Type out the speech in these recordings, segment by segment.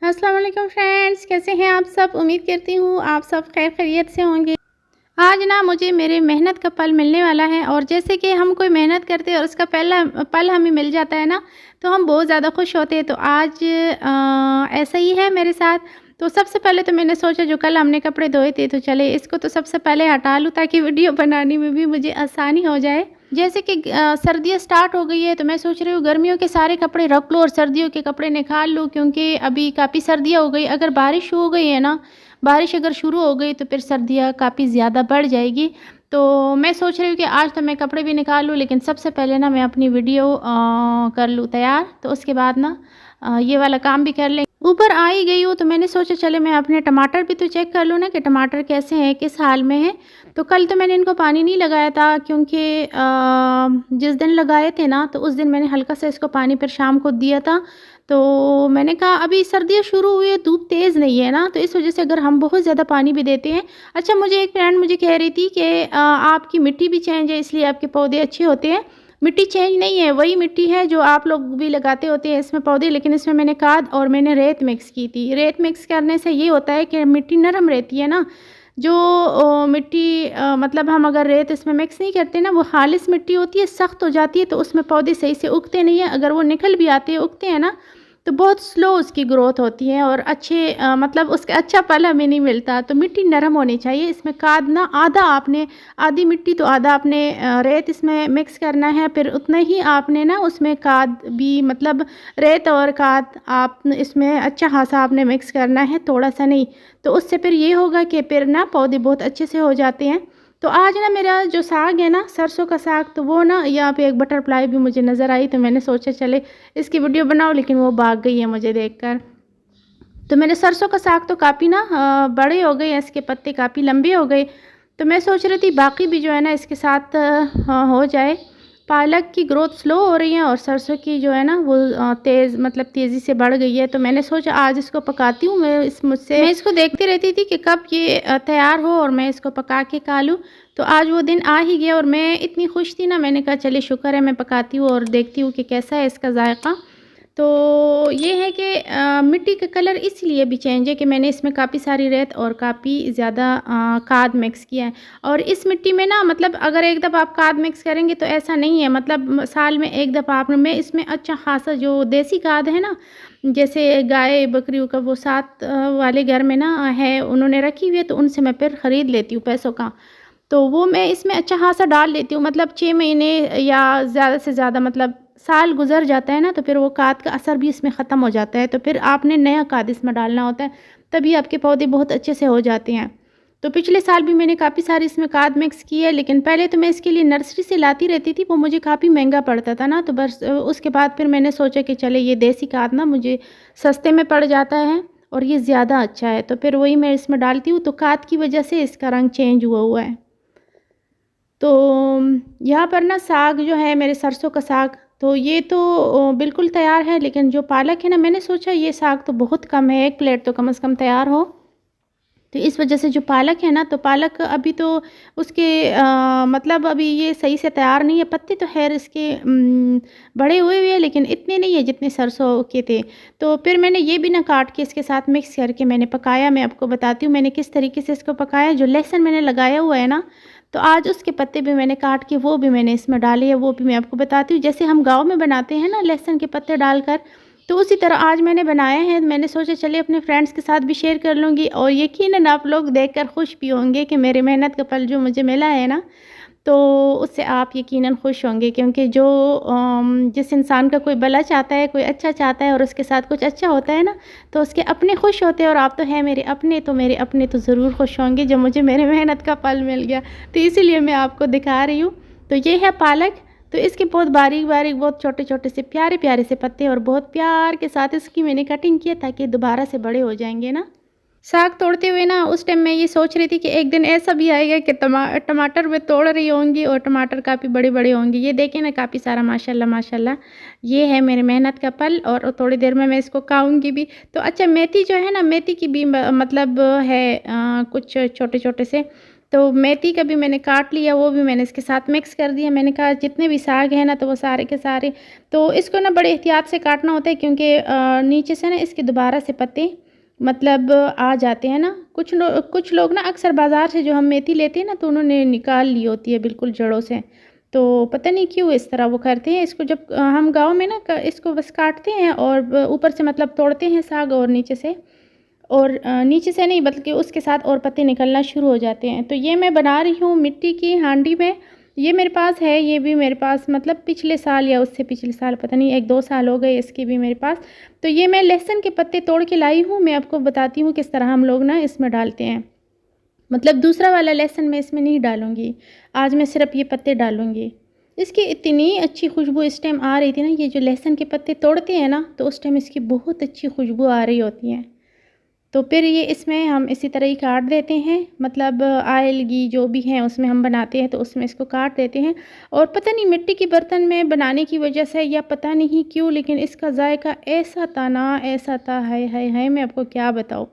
अस्सलाम वालेकुम फ्रेंड्स, कैसे हैं आप सब। उम्मीद करती हूँ आप सब खैर खैरियत से होंगे। आज ना मुझे मेरे मेहनत का फल मिलने वाला है और जैसे कि हम कोई मेहनत करते हैं और उसका पहला फल हमें मिल जाता है ना, तो हम बहुत ज़्यादा खुश होते हैं। तो आज ऐसा ही है मेरे साथ। तो सबसे पहले तो मैंने सोचा जो कल हमने कपड़े धोए थे, तो चले इसको तो सबसे पहले हटा लूँ ताकि वीडियो बनाने में भी मुझे आसानी हो जाए। जैसे कि सर्दियाँ स्टार्ट हो गई है, तो मैं सोच रही हूँ गर्मियों के सारे कपड़े रख लूँ और सर्दियों के कपड़े निकाल लूँ, क्योंकि अभी काफ़ी सर्दियाँ हो गई। अगर बारिश हो गई है ना, बारिश अगर शुरू हो गई तो फिर सर्दियाँ काफ़ी ज़्यादा बढ़ जाएगी। तो मैं सोच रही हूँ कि आज तो मैं कपड़े भी निकाल लूँ, लेकिन सबसे पहले ना मैं अपनी वीडियो कर लूँ तैयार, तो उसके बाद ना ये वाला काम भी कर लें। ऊपर आ ही गई हूँ तो मैंने सोचा चले मैं अपने टमाटर भी तो चेक कर लूँ ना कि टमाटर कैसे हैं, किस हाल में हैं। तो कल तो मैंने इनको पानी नहीं लगाया था, क्योंकि जिस दिन लगाए थे ना तो उस दिन मैंने हल्का सा इसको पानी फिर शाम को दिया था। तो मैंने कहा अभी सर्दियाँ शुरू हुई है, धूप तेज़ नहीं है ना, तो इस वजह से अगर हम बहुत ज़्यादा पानी भी देते हैं। अच्छा, मुझे एक फ्रेंड मुझे कह रही थी कि आपकी मिट्टी भी चेंज है इसलिए आपके पौधे अच्छे होते हैं। मिट्टी चेंज नहीं है, वही मिट्टी है जो आप लोग भी लगाते होते हैं इसमें पौधे, लेकिन इसमें मैंने खाद और मैंने रेत मिक्स की थी। रेत मिक्स करने से ये होता है कि मिट्टी नरम रहती है ना। जो मिट्टी मतलब हम अगर रेत इसमें मिक्स नहीं करते ना, वो खालिश मिट्टी होती है, सख्त हो जाती है, तो उसमें पौधे सही से उगते नहीं है। अगर वो निकल भी आते हैं उगते हैं ना, तो बहुत स्लो उसकी ग्रोथ होती है और अच्छे मतलब उसका अच्छा फल हमें नहीं मिलता। तो मिट्टी नरम होनी चाहिए। इसमें खाद ना आधा आपने, आधी मिट्टी तो आधा आपने रेत इसमें मिक्स करना है, फिर उतना ही आपने ना उसमें खाद भी, मतलब रेत और खाद आप इसमें अच्छा खासा आपने मिक्स करना है, थोड़ा सा नहीं। तो उससे फिर ये होगा कि फिर ना पौधे बहुत अच्छे से हो जाते हैं। तो आज ना मेरा जो साग है ना, सरसों का साग, तो वो ना यहाँ पे एक बटरफ्लाई भी मुझे नज़र आई, तो मैंने सोचा चले इसकी वीडियो बनाओ, लेकिन वो भाग गई है मुझे देखकर। तो मेरे सरसों का साग तो काफ़ी ना बड़े हो गए हैं, इसके पत्ते काफ़ी लंबे हो गए। तो मैं सोच रही थी बाकी भी जो है ना इसके साथ हो जाए। पालक की ग्रोथ स्लो हो रही है और सरसों की जो है ना वो तेज़, मतलब तेज़ी से बढ़ गई है। तो मैंने सोचा आज इसको पकाती हूँ। मैं इसको देखती रहती थी कि कब ये तैयार हो और मैं इसको पका के खा लूँ। तो आज वो दिन आ ही गया और मैं इतनी खुश थी ना, मैंने कहा चलिए शुक्र है मैं पकाती हूँ और देखती हूँ कि कैसा है इसका जायका। तो ये है कि मिट्टी का कलर इसलिए भी चेंज है कि मैंने इसमें काफ़ी सारी रेत और काफ़ी ज़्यादा खाद मिक्स किया है। और इस मिट्टी में ना, मतलब अगर एक दफ़ा आप खाद मिक्स करेंगे तो ऐसा नहीं है, मतलब साल में एक दफ़ा आप मैं इसमें अच्छा खासा जो देसी खाद है ना, जैसे गाय बकरियों का वो साथ वाले घर में ना है, उन्होंने रखी हुई है, तो उनसे मैं फिर ख़रीद लेती हूँ पैसों का। तो वो मैं इसमें अच्छा खासा डाल लेती हूँ, मतलब 6 महीने या ज़्यादा से ज़्यादा, मतलब साल गुज़र जाता है ना, तो फिर वो खाद का असर भी इसमें ख़त्म हो जाता है। तो फिर आपने नया खाद इसमें डालना होता है, तभी आपके पौधे बहुत अच्छे से हो जाते हैं। तो पिछले साल भी मैंने काफ़ी सारी इसमें खाद मिक्स की है, लेकिन पहले तो मैं इसके लिए नर्सरी से लाती रहती थी, वो मुझे काफ़ी महंगा पड़ता था ना। तो बस उसके बाद फिर मैंने सोचा कि चले ये देसी खाद ना मुझे सस्ते में पड़ जाता है और ये ज़्यादा अच्छा है, तो फिर वही मैं इसमें डालती हूँ। तो खाद की वजह से इसका रंग चेंज हुआ हुआ है। तो यहाँ पर ना साग जो है मेरे सरसों का साग, तो ये तो बिल्कुल तैयार है, लेकिन जो पालक है ना, मैंने सोचा ये साग तो बहुत कम है, 1 प्लेट तो कम से कम तैयार हो। तो इस वजह से जो पालक है ना, तो पालक अभी तो उसके मतलब अभी ये सही से तैयार नहीं है। पत्ते तो खैर इसके बड़े हुए हुए हैं, लेकिन इतने नहीं है जितने सरसों के थे। तो फिर मैंने ये भी ना काट के इसके साथ मिक्स करके मैंने पकाया। मैं आपको बताती हूँ मैंने किस तरीके से इसको पकाया। जो लहसुन मैंने लगाया हुआ है ना, तो आज उसके पत्ते भी मैंने काट के वो भी मैंने इसमें डाले हैं, वो भी मैं आपको बताती हूँ। जैसे हम गाँव में बनाते हैं ना लहसुन के पत्ते डालकर, तो उसी तरह आज मैंने बनाया है। मैंने सोचा चलिए अपने फ्रेंड्स के साथ भी शेयर कर लूँगी, और यकीनन आप लोग देखकर खुश भी होंगे कि मेरी मेहनत का फल जो मुझे मिला है ना, तो उससे आप यकीनन खुश होंगे। क्योंकि जो जिस इंसान का कोई भला चाहता है, कोई अच्छा चाहता है और उसके साथ कुछ अच्छा होता है ना, तो उसके अपने खुश होते हैं। और आप तो हैं मेरे अपने, तो मेरे अपने तो ज़रूर खुश होंगे जब मुझे मेरे मेहनत का फल मिल गया। तो इसीलिए मैं आपको दिखा रही हूँ। तो ये है पालक। तो इसके बहुत बारीक बारीक, बहुत छोटे छोटे से प्यारे प्यारे से पत्ते, और बहुत प्यार के साथ इसकी मैंने कटिंग किया ताकि दोबारा से बड़े हो जाएंगे ना। साग तोड़ते हुए ना उस टाइम मैं ये सोच रही थी कि एक दिन ऐसा भी आएगा कि टमाटर मैं तोड़ रही होंगी और टमाटर काफ़ी बड़े बड़े होंगे। ये देखें ना, काफ़ी सारा माशाल्लाह माशाल्लाह। ये है मेरे मेहनत का फल और थोड़ी देर में मैं इसको खाऊंगी भी। तो अच्छा, मेथी जो है ना, मेथी की भी मतलब है कुछ छोटे छोटे से। तो मेथी का भी मैंने काट लिया, वो भी मैंने इसके साथ मिक्स कर दिया। मैंने कहा जितने भी साग हैं ना तो वो सारे के सारे, तो इसको ना बड़े एहतियात से काटना होता है, क्योंकि नीचे से ना इसके दोबारा से पत्ते मतलब आ जाते हैं ना। कुछ लोग ना अक्सर बाज़ार से जो हम मेथी लेते हैं ना तो उन्होंने निकाल ली होती है बिल्कुल जड़ों से, तो पता नहीं क्यों इस तरह वो करते हैं। इसको जब हम गांव में ना इसको बस काटते हैं और ऊपर से मतलब तोड़ते हैं साग, और नीचे से नहीं बल्कि उसके साथ और पत्ते निकलना शुरू हो जाते हैं। तो ये मैं बना रही हूँ मिट्टी की हांडी में। ये मेरे पास है, ये भी मेरे पास मतलब पिछले साल या उससे पिछले साल, पता नहीं 1-2 साल हो गए इसके भी मेरे पास। तो ये मैं लहसुन के पत्ते तोड़ के लाई हूँ। मैं आपको बताती हूँ किस तरह हम लोग ना इसमें डालते हैं। मतलब दूसरा वाला लहसुन मैं इसमें नहीं डालूँगी, आज मैं सिर्फ ये पत्ते डालूँगी। इसकी इतनी अच्छी खुशबू इस टाइम आ रही थी ना, ये जो लहसुन के पत्ते तोड़ते हैं ना तो उस टाइम इसकी बहुत अच्छी खुशबू आ रही होती है। तो फिर ये इसमें हम इसी तरह ही काट देते हैं, मतलब आयल घी जो भी है उसमें हम बनाते हैं तो उसमें इसको काट देते हैं। और पता नहीं मिट्टी के बर्तन में बनाने की वजह से या पता नहीं क्यों, लेकिन इसका जायका ऐसा था ना, ऐसा था, है मैं आपको क्या बताऊँ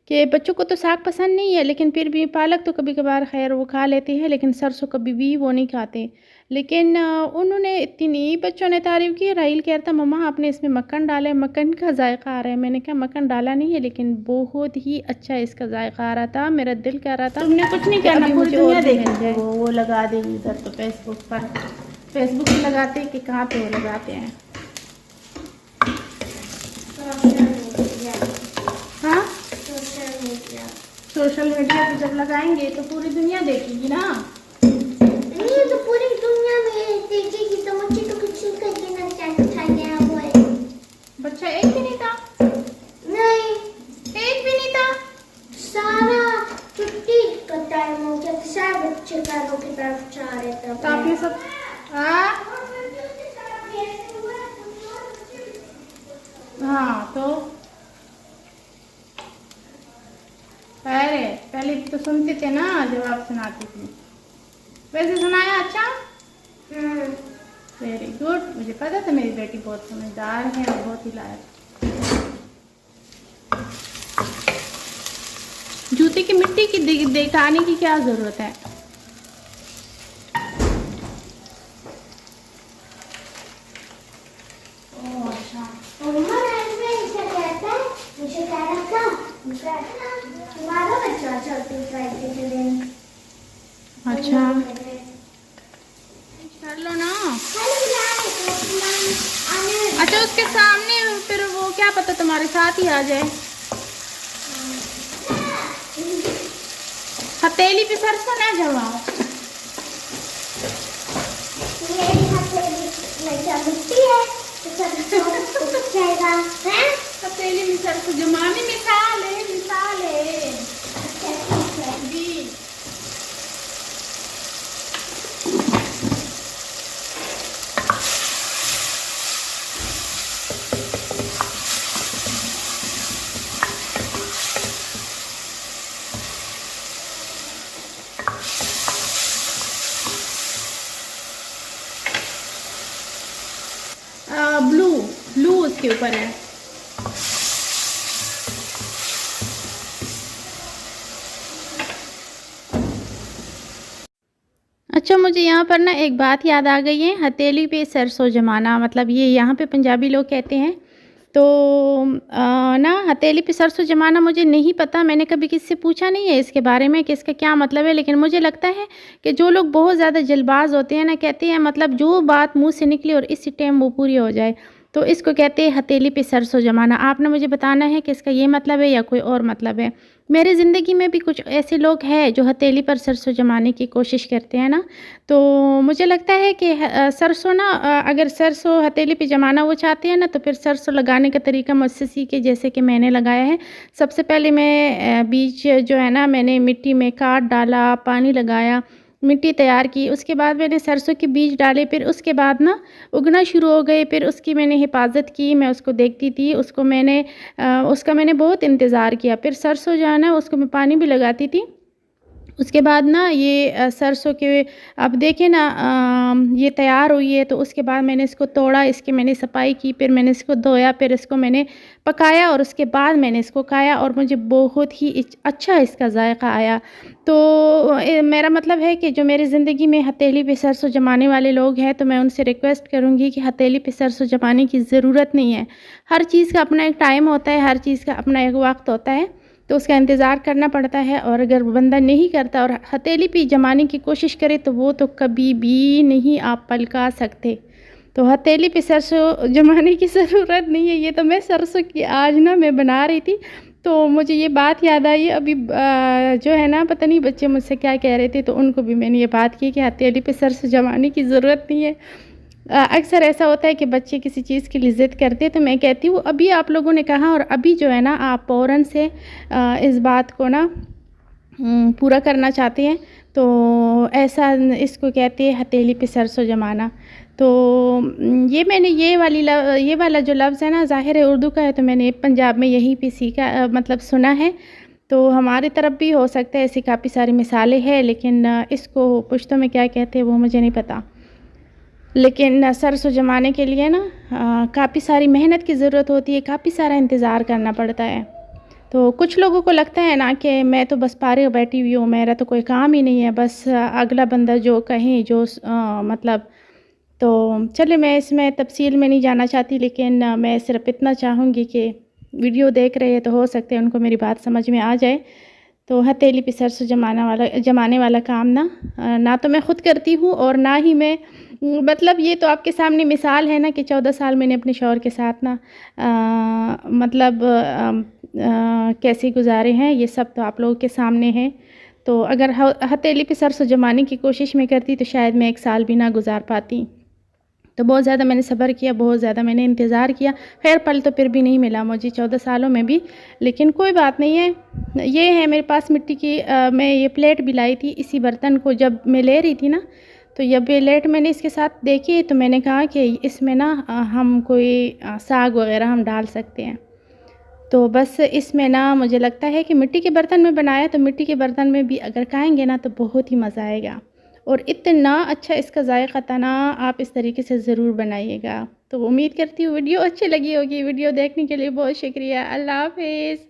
कि बच्चों को तो साग पसंद नहीं है, लेकिन फिर भी पालक तो कभी कभार खैर वो खा लेते हैं, लेकिन सरसों कभी भी वो नहीं खाते। लेकिन उन्होंने इतनी बच्चों ने तारीफ़ की। राहिल कह रहा था मम्मा आपने इसमें मक्खन डाला है, मक्खन का जायका आ रहा है। मैंने कहा मक्खन डाला नहीं है, लेकिन बहुत ही अच्छा इसका जायका आ रहा था। मेरा दिल कर रहा था तुमने कुछ नहीं करना, मुझे और भी मिल जाए। वो लगा देगी इधर तो फेसबुक पर। फेसबुक पे लगाते हैं कि कहाँ पे वो लगाते हैं? हाँ, सोशल मीडिया पे जब लगाएंगे तो पूरी दुनिया देखेगी ना। नहीं तो पूरी दुनिया में देखेगी तो मुझे तो कुछ नहीं करके ना चैट उठा गया वो है। बच्चा एक भी नहीं था? नहीं, एक भी नहीं था? सारा छुट्टी का टाइम हो गया, सारे बच्चे घरों की तरफ जा रहे थे। तो आप ये सब हाँ तो पहले तो सुनते थे ना जब आप सुनाती थी। वैसे सुनाया अच्छा? Very good. मुझे पता था मेरी बेटी बहुत समझदार है और बहुत ही लायक। जूते की मिट्टी की दिखाने की क्या जरूरत है? अच्छा कर लो ना। अच्छा उसके सामने फिर वो क्या पता तुम्हारे साथ ही आ जाए। हथेली पे सरसों ना जमाओ। हथेली में सरसों जमाने मिसाल है जी। ब्लू उसके ऊपर है। अच्छा मुझे यहाँ पर ना एक बात याद आ गई है, हथेली पे सरसों जमाना, मतलब ये यहाँ पे पंजाबी लोग कहते हैं। तो ना हथेली पे सरसों जमाना मुझे नहीं पता, मैंने कभी किसी से पूछा नहीं है इसके बारे में कि इसका क्या मतलब है। लेकिन मुझे लगता है कि जो लोग बहुत ज़्यादा जल्दबाज होते हैं ना, कहते हैं मतलब जो बात मुंह से निकली और इसी टाइम वो पूरी हो जाए, तो इसको कहते हैं हथेली पे सरसों जमाना। आपने मुझे बताना है कि इसका ये मतलब है या कोई और मतलब है। मेरी ज़िंदगी में भी कुछ ऐसे लोग हैं जो हथेली पर सरसों जमाने की कोशिश करते हैं ना, तो मुझे लगता है कि सरसों ना अगर सरसों हथेली पे जमाना वो चाहते हैं ना, तो फिर सरसों लगाने का तरीका मुझसे सीखे, जैसे कि मैंने लगाया है। सबसे पहले मैं बीज जो है ना मैंने मिट्टी में काट डाला, पानी लगाया, मिट्टी तैयार की, उसके बाद मैंने सरसों के बीज डाले, फिर उसके बाद ना उगना शुरू हो गए। फिर उसकी मैंने हिफाजत की, मैं उसको देखती थी, उसका मैंने बहुत इंतज़ार किया। फिर सरसों जो है ना उसको मैं पानी भी लगाती थी, उसके बाद ना ये सरसों के, अब देखें ना, ये तैयार हुई है। तो उसके बाद मैंने इसको तोड़ा, इसकी मैंने सफाई की, फिर मैंने इसको धोया, फिर इसको मैंने पकाया और उसके बाद मैंने इसको खाया और मुझे बहुत ही अच्छा इसका जायका आया। तो मेरा मतलब है कि जो मेरी ज़िंदगी में हथेली पे सरसों जमाने वाले लोग हैं, तो मैं उनसे रिक्वेस्ट करूँगी कि हथेली पे सरसों जमाने की ज़रूरत नहीं है। हर चीज़ का अपना एक टाइम होता है, हर चीज़ का अपना एक वक्त होता है, तो उसका इंतज़ार करना पड़ता है। और अगर बंदा नहीं करता और हथेली पे जमाने की कोशिश करे तो वो तो कभी भी नहीं आप पलका सकते। तो हथेली पे सरसों जमाने की ज़रूरत नहीं है। ये तो मैं सरसों की आज ना मैं बना रही थी, तो मुझे ये बात याद आई अभी। जो है ना, पता नहीं बच्चे मुझसे क्या कह रहे थे, तो उनको भी मैंने ये बात की कि हथेली पे सरसों जमाने की ज़रूरत नहीं है। अक्सर ऐसा होता है कि बच्चे किसी चीज़ की लिए ज़िद करते हैं, तो मैं कहती हूँ अभी आप लोगों ने कहा और अभी जो है ना आप फ़ौरन से इस बात को ना पूरा करना चाहते हैं, तो ऐसा इसको कहते हैं हथेली पे सरसों जमाना। तो ये मैंने ये वाला जो लफ्ज़ है ना, ज़ाहिर है उर्दू का है, तो मैंने पंजाब में यहीं पे सीखा, मतलब सुना है। तो हमारी तरफ भी हो सकता है, ऐसी काफ़ी सारी मिसालें हैं, लेकिन इसको पुश्तो में क्या कहते हैं वो मुझे नहीं पता। लेकिन सरसों जमाने के लिए ना काफ़ी सारी मेहनत की ज़रूरत होती है, काफ़ी सारा इंतज़ार करना पड़ता है। तो कुछ लोगों को लगता है ना कि मैं तो बस फारिग बैठी हुई हूँ, मेरा तो कोई काम ही नहीं है, बस अगला बंदा जो कहे जो मतलब। तो चलिए, मैं इसमें तफसील में नहीं जाना चाहती, लेकिन मैं सिर्फ इतना चाहूँगी कि वीडियो देख रहे हैं तो हो सकता है उनको मेरी बात समझ में आ जाए। तो हथेली पे सरसों जमाने वाला काम ना तो मैं ख़ुद करती हूँ और ना ही मैं, मतलब ये तो आपके सामने मिसाल है ना कि 14 साल मैंने अपने शौहर के साथ ना मतलब कैसे गुजारे हैं, ये सब तो आप लोगों के सामने है। तो अगर हथेली पे सरसों जमाने की कोशिश में करती तो शायद मैं 1 साल भी ना गुजार पाती। तो बहुत ज़्यादा मैंने सब्र किया, बहुत ज़्यादा मैंने इंतज़ार किया। खैर फल तो फिर भी नहीं मिला मुझे 14 सालों में भी, लेकिन कोई बात नहीं है। ये है मेरे पास मिट्टी की, मैं ये प्लेट भी लाई थी इसी बर्तन को जब मैं ले रही थी ना, तो ये प्लेट मैंने इसके साथ देखी, तो मैंने कहा कि इसमें ना हम कोई साग वग़ैरह हम डाल सकते हैं। तो बस इसमें ना मुझे लगता है कि मिट्टी के बर्तन में बनाया, तो मिट्टी के बर्तन में भी अगर खाएँगे ना तो बहुत ही मज़ा आएगा और इतना अच्छा इसका जायका था ना, आप इस तरीके से ज़रूर बनाइएगा। तो उम्मीद करती हूँ वीडियो अच्छी लगी होगी। वीडियो देखने के लिए बहुत शुक्रिया। अल्लाह हाफ़िज़।